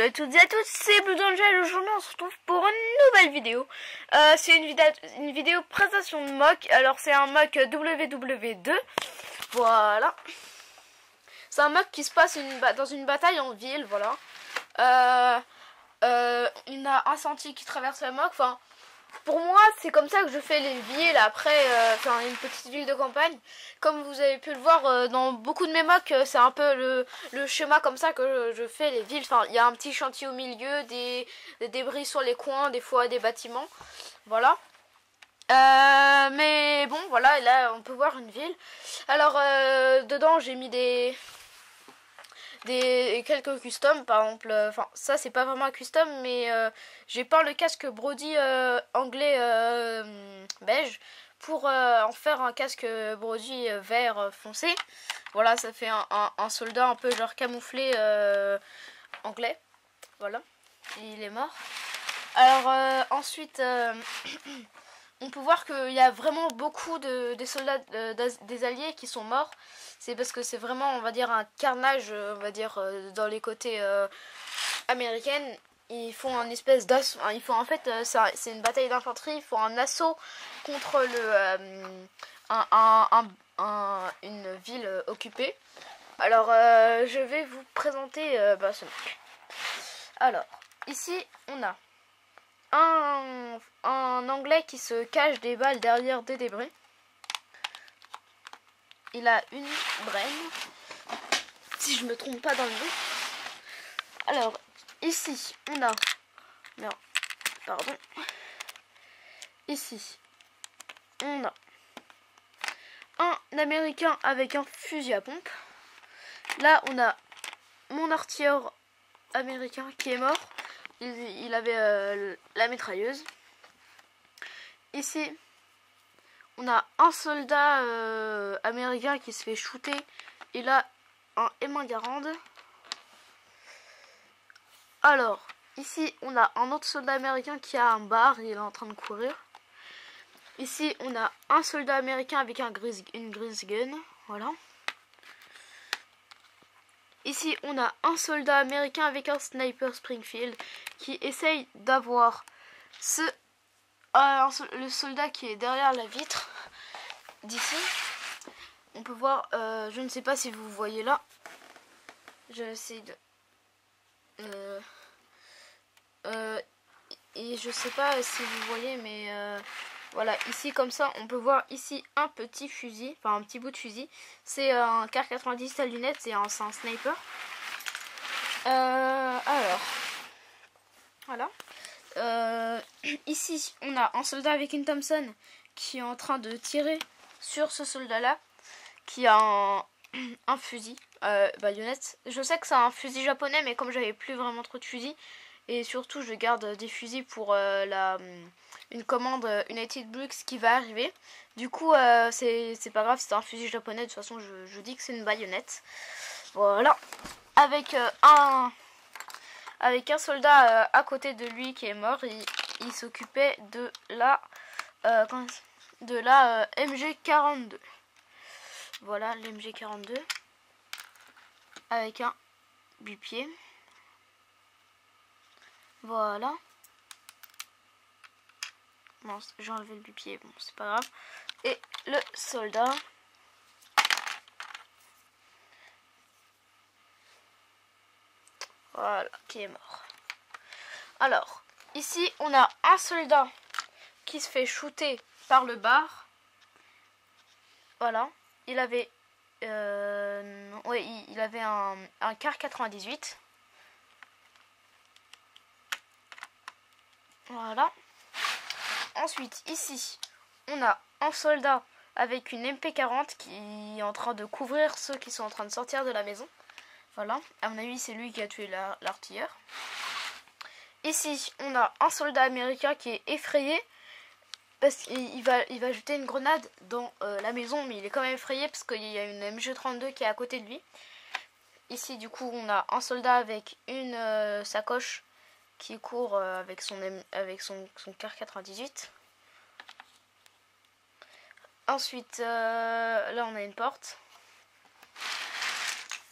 Salut à toutes et à tous, c'est Blue Angel. Aujourd'hui on se retrouve pour une nouvelle vidéo. C'est une vidéo présentation de mock. Alors c'est un mock WW2. Voilà. C'est un mock qui se passe dans une bataille en ville, voilà. Il y a un sentier qui traverse la mock. Enfin, pour moi c'est comme ça que je fais les villes. Après, une petite ville de campagne. Comme vous avez pu le voir dans beaucoup de mes mocks, c'est un peu le schéma comme ça que je fais les villes. Enfin, il y a un petit chantier au milieu, des débris sur les coins, des fois des bâtiments. Voilà. Mais bon, voilà, et là on peut voir une ville. Alors, dedans j'ai mis quelques customs, par exemple. Enfin, ça c'est pas vraiment un custom, mais j'ai peint le casque Brody anglais beige pour en faire un casque Brody vert foncé. Voilà, ça fait un soldat un peu genre camouflé anglais. Voilà, il est mort. Alors ensuite, on peut voir qu'il y a vraiment beaucoup des soldats des alliés qui sont morts. C'est parce que c'est vraiment, on va dire, un carnage, on va dire, dans les côtés américaines. Ils font un espèce d'assaut. Ils font, en fait, c'est une bataille d'infanterie. Ils font un assaut contre une ville occupée. Alors, je vais vous présenter ce mec. Alors, ici, on a un Anglais qui se cache des balles derrière des débris. Il a une braine, si je me trompe pas dans le nom. Alors, ici, on a... Non, pardon. Ici, on a un Américain avec un fusil à pompe. Là, on a mon artilleur américain qui est mort. Il avait la mitrailleuse. Ici, on a un soldat américain qui se fait shooter. Il a un M1 Garand. Alors, ici, on a un autre soldat américain qui a un bar. Il est en train de courir. Ici, on a un soldat américain avec une grease gun. Voilà. Ici, on a un soldat américain avec un sniper Springfield qui essaye d'avoir le soldat qui est derrière la vitre d'ici. On peut voir, je ne sais pas si vous voyez là. J'essaie de... et je sais pas si vous voyez, mais voilà, ici comme ça, on peut voir ici un petit fusil, enfin un petit bout de fusil. C'est un Car 90 à lunettes, c'est un sniper. Alors, voilà. Ici, on a un soldat avec une Thompson qui est en train de tirer sur ce soldat-là, qui a un fusil baïonnette. Je sais que c'est un fusil japonais, mais comme j'avais plus vraiment trop de fusils, et surtout je garde des fusils pour une commande United Bricks qui va arriver. Du coup, c'est pas grave, c'est un fusil japonais. De toute façon, je dis que c'est une baïonnette. Voilà. Avec un soldat à côté de lui qui est mort. Il s'occupait de la MG42. Voilà, l'MG42. Avec un bipied. Voilà. Bon, j'ai enlevé le bipied, bon, c'est pas grave. Et le soldat. Voilà, qui est mort. Alors, ici, on a un soldat qui se fait shooter par le bar. Voilà. Il avait... il avait un Car 98. Voilà. Ensuite, ici, on a un soldat avec une MP40 qui est en train de couvrir ceux qui sont en train de sortir de la maison. Voilà. À mon avis, c'est lui qui a tué l'artilleur. Ici, on a un soldat américain qui est effrayé parce qu'il va jeter une grenade dans la maison, mais il est quand même effrayé parce qu'il y a une MG32 qui est à côté de lui. Ici, du coup, on a un soldat avec une sacoche qui court avec son Car 98. Ensuite, là on a une porte.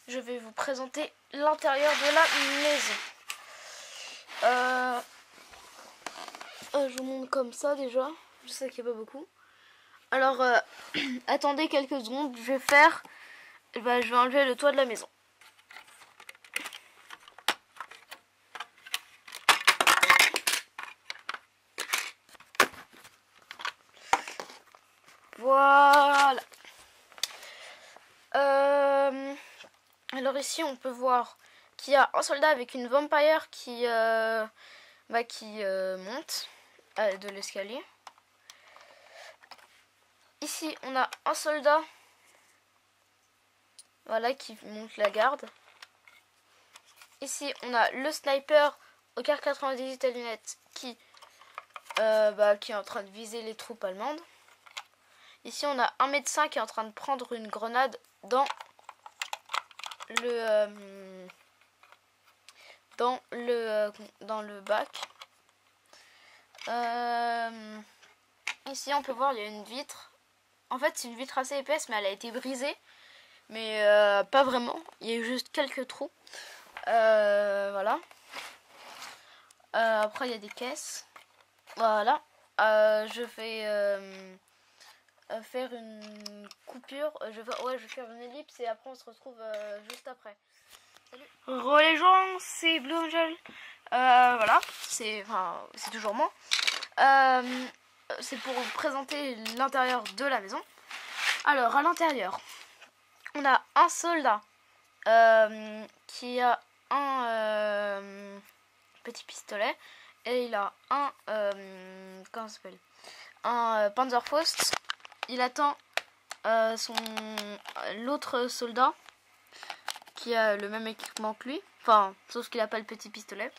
Je vais vous présenter l'intérieur de la maison. Je vous montre comme ça déjà. Je sais qu'il n'y a pas beaucoup. Alors, attendez quelques secondes. Je vais faire... je vais enlever le toit de la maison. Voilà. Alors ici, on peut voir qu'il y a un soldat avec une vampire qui monte de l'escalier. Ici, on a un soldat, voilà, qui monte la garde. Ici, on a le sniper au car 98 à lunettes qui est en train de viser les troupes allemandes. Ici, on a un médecin qui est en train de prendre une grenade dans le bac. Ici, on peut voir, il y a une vitre. En fait, c'est une vitre assez épaisse, mais elle a été brisée. Mais pas vraiment. Il y a eu juste quelques trous. Voilà. Après, il y a des caisses. Voilà. Je vais faire une coupure. Je vais faire une ellipse et après, on se retrouve juste après. Salut. Re les gens, c'est Blue Angel. Voilà. C'est toujours moi. C'est pour vous présenter l'intérieur de la maison. Alors, à l'intérieur, on a un soldat qui a un petit pistolet et il a un comment ça s'appelle, un Panzerfaust. Il attend l'autre soldat qui a le même équipement que lui, enfin sauf qu'il n'a pas le petit pistolet.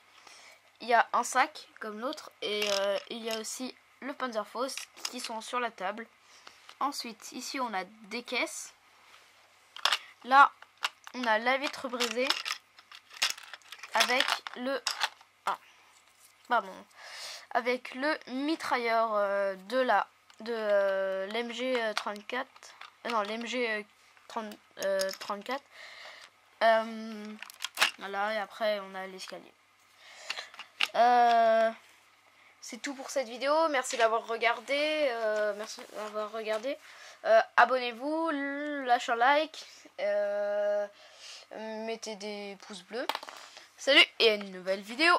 Il y a un sac comme l'autre et il y a aussi le Panzerfaust qui sont sur la table. Ensuite, ici on a des caisses. Là, on a la vitre brisée avec avec le mitrailleur de l'MG 34. Non, l'MG 34. Voilà, et après on a l'escalier. C'est tout pour cette vidéo. Merci d'avoir regardé. Abonnez-vous, lâchez un like, mettez des pouces bleus. Salut et à une nouvelle vidéo.